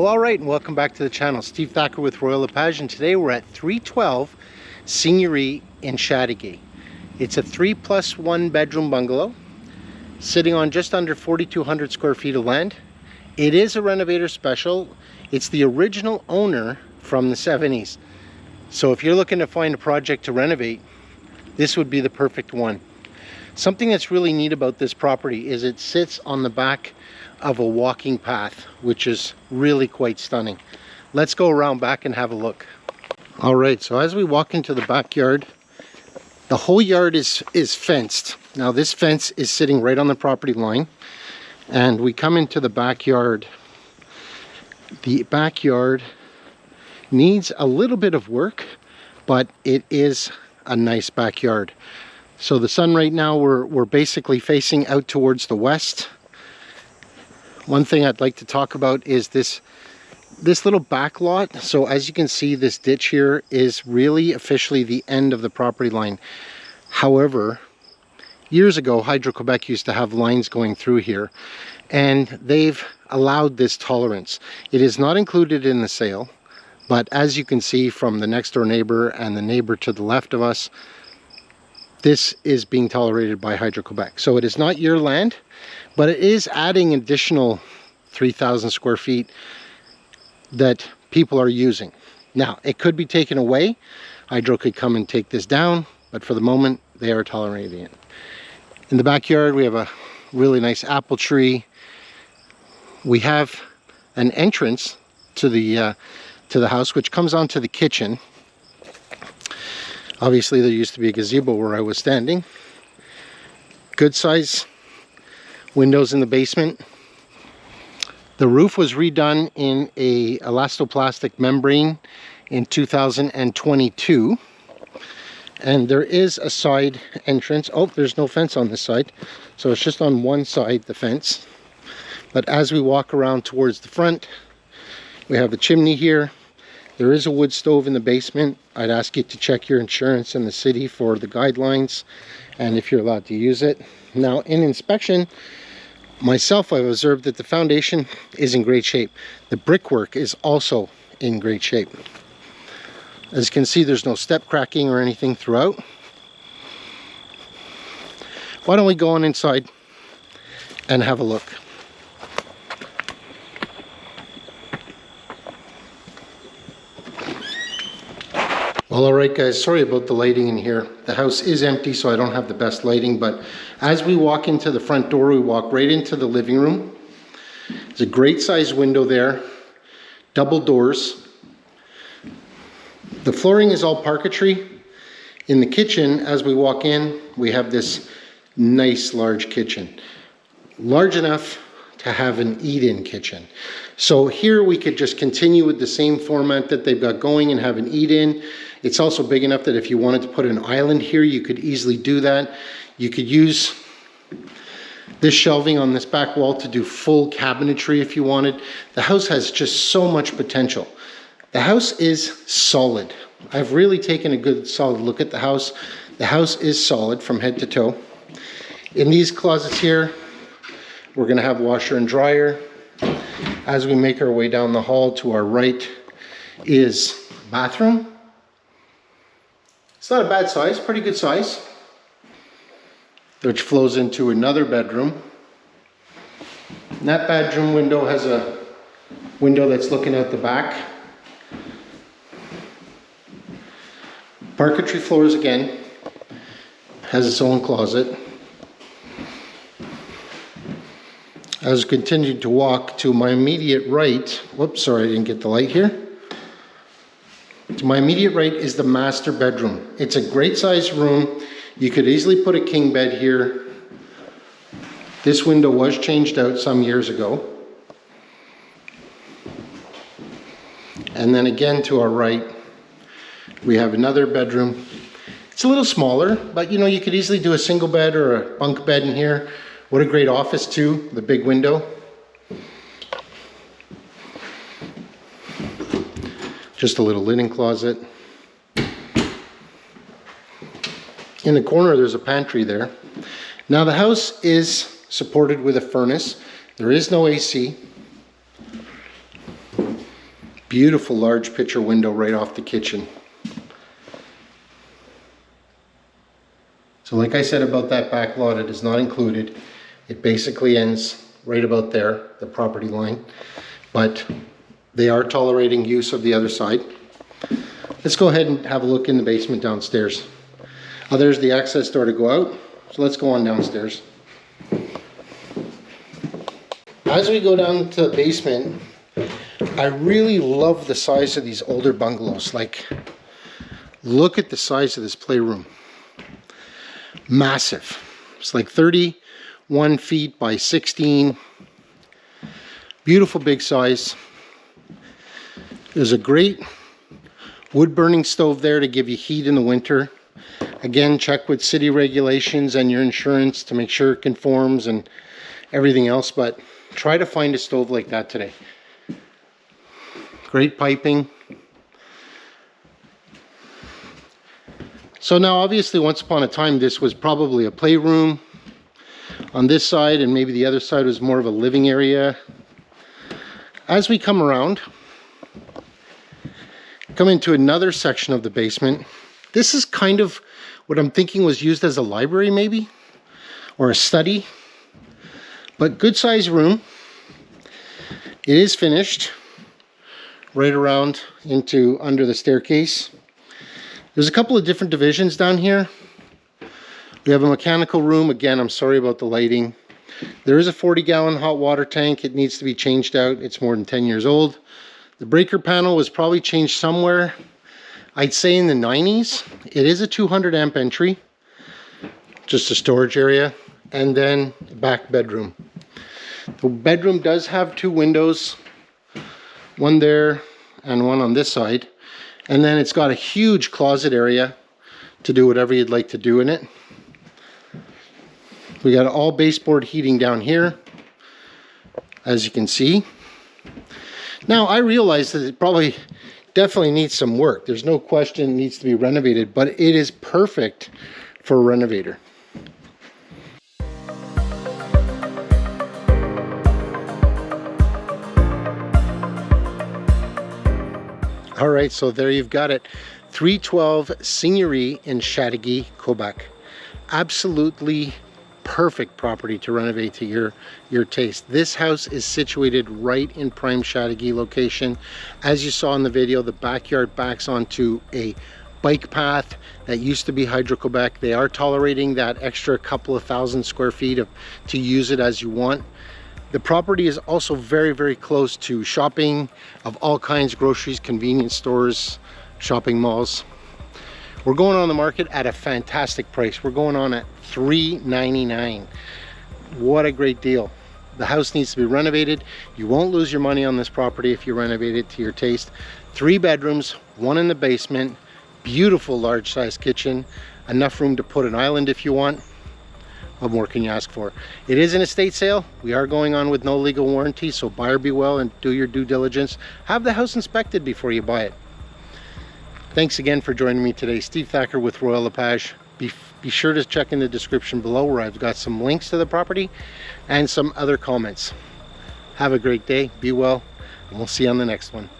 Well, all right, and welcome back to the channel. Steve Thacker with Royal LePage, and today we're at 312 Seigniory in Châteauguay. It's a 3+1 bedroom bungalow sitting on just under 4,200 square feet of land. It is a Renovator special. It's the original owner from the 70s. So if you're looking to find a project to renovate, this would be the perfect one. Something that's really neat about this property is it sits on the back of a walking path, which is really quite stunning. Let's go around back and have a look. All right, so as we walk into the backyard, the whole yard is fenced. Now this fence is sitting right on the property line, and we come into the backyard. The backyard needs a little bit of work, but it is a nice backyard. So the sun right now, we're basically facing out towards the west. One thing I'd like to talk about is this little back lot. So as you can see, this ditch here is really officially the end of the property line. However, years ago, Hydro-Quebec used to have lines going through here, and they've allowed this tolerance. It is not included in the sale, but as you can see from the next door neighbor and the neighbor to the left of us, this is being tolerated by Hydro-Quebec. So it is not your land, but it is adding additional 3,000 square feet that people are using. Now, it could be taken away. Hydro could come and take this down, but for the moment, they are tolerating it. In the backyard, we have a really nice apple tree. We have an entrance to the house, which comes onto the kitchen. Obviously, there used to be a gazebo where I was standing. Good size windows in the basement. The roof was redone in a elastoplastic membrane in 2022. And there is a side entrance. Oh, there's no fence on this side. So it's just on one side, the fence. But as we walk around towards the front, we have the chimney here. There is a wood stove in the basement. I'd ask you to check your insurance in the city for the guidelines and if you're allowed to use it. Now, in inspection, myself, I've observed that the foundation is in great shape. The brickwork is also in great shape. As you can see, there's no step cracking or anything throughout. Why don't we go on inside and have a look? Well, all right, guys, sorry about the lighting in here. The house is empty, so I don't have the best lighting, but as we walk into the front door, we walk right into the living room. There's a great size window there, double doors. The flooring is all parquetry. In the kitchen, as we walk in, we have this nice large kitchen. Large enough to have an eat-in kitchen. So here we could just continue with the same format that they've got going and have an eat-in. It's also big enough that if you wanted to put an island here, you could easily do that. You could use this shelving on this back wall to do full cabinetry if you wanted. The house has just so much potential. The house is solid. I've really taken a good solid look at the house. The house is solid from head to toe. In these closets here, we're gonna have washer and dryer. As we make our way down the hall, to our right is bathroom. It's not a bad size, pretty good size, which flows into another bedroom. And that bedroom window has a window that's looking out the back. Parquetry floors again, has its own closet. As I continue to walk to my immediate right, whoops, sorry, I didn't get the light here. To my immediate right is the master bedroom. It's a great sized room. You could easily put a king bed here. This window was changed out some years ago. And then again to our right, we have another bedroom. It's a little smaller, but you know, you could easily do a single bed or a bunk bed in here. What a great office too, the big window. Just a little linen closet. In the corner, there's a pantry there. Now the house is supported with a furnace. There is no AC. Beautiful large picture window right off the kitchen. So like I said about that back lot, it is not included. It basically ends right about there, the property line. But they are tolerating use of the other side. Let's go ahead and have a look in the basement downstairs. Oh, there's the access door to go out. So let's go on downstairs. As we go down to the basement, I really love the size of these older bungalows. Like, look at the size of this playroom. Massive. It's like 31 feet by 16. Beautiful big size. There's a great wood burning stove there to give you heat in the winter. Again, check with city regulations and your insurance to make sure it conforms and everything else, but try to find a stove like that today. Great piping. So now obviously once upon a time this was probably a playroom on this side, and maybe the other side was more of a living area. As we come around, come into another section of the basement. This is kind of what I'm thinking was used as a library maybe, or a study, but good sized room. It is finished right around into under the staircase. There's a couple of different divisions down here. We have a mechanical room. Again, I'm sorry about the lighting. There is a 40-gallon hot water tank. It needs to be changed out. It's more than 10 years old. The breaker panel was probably changed somewhere, I'd say in the 90s. It is a 200 amp entry, just a storage area, and then the back bedroom. The bedroom does have two windows, one there and one on this side. And then it's got a huge closet area to do whatever you'd like to do in it. We got all baseboard heating down here, as you can see. Now I realize that it probably definitely needs some work. There's no question it needs to be renovated, but it is perfect for a renovator. All right, so there you've got it. 312 Seigniory in Châteauguay, Quebec. Absolutely perfect property to renovate to your taste. This house is situated right in prime Châteauguay location. As you saw in the video, the backyard backs onto a bike path that used to be Hydro-Quebec. They are tolerating that extra couple of thousand square feet to use it as you want. The property is also very, very close to shopping of all kinds, groceries, convenience stores, shopping malls. We're going on the market at a fantastic price. We're going on at $399. What a great deal. The house needs to be renovated. You won't lose your money on this property if you renovate it to your taste. 3 bedrooms, 1 in the basement, beautiful large size kitchen, enough room to put an island if you want. What more can you ask for? It is an estate sale. We are going on with no legal warranty, so buyer beware and do your due diligence. Have the house inspected before you buy it. Thanks again for joining me today. Steve Thacker with Royal LePage. Be sure to check in the description below where I've got some links to the property and some other comments. Have a great day, be well, and we'll see you on the next one.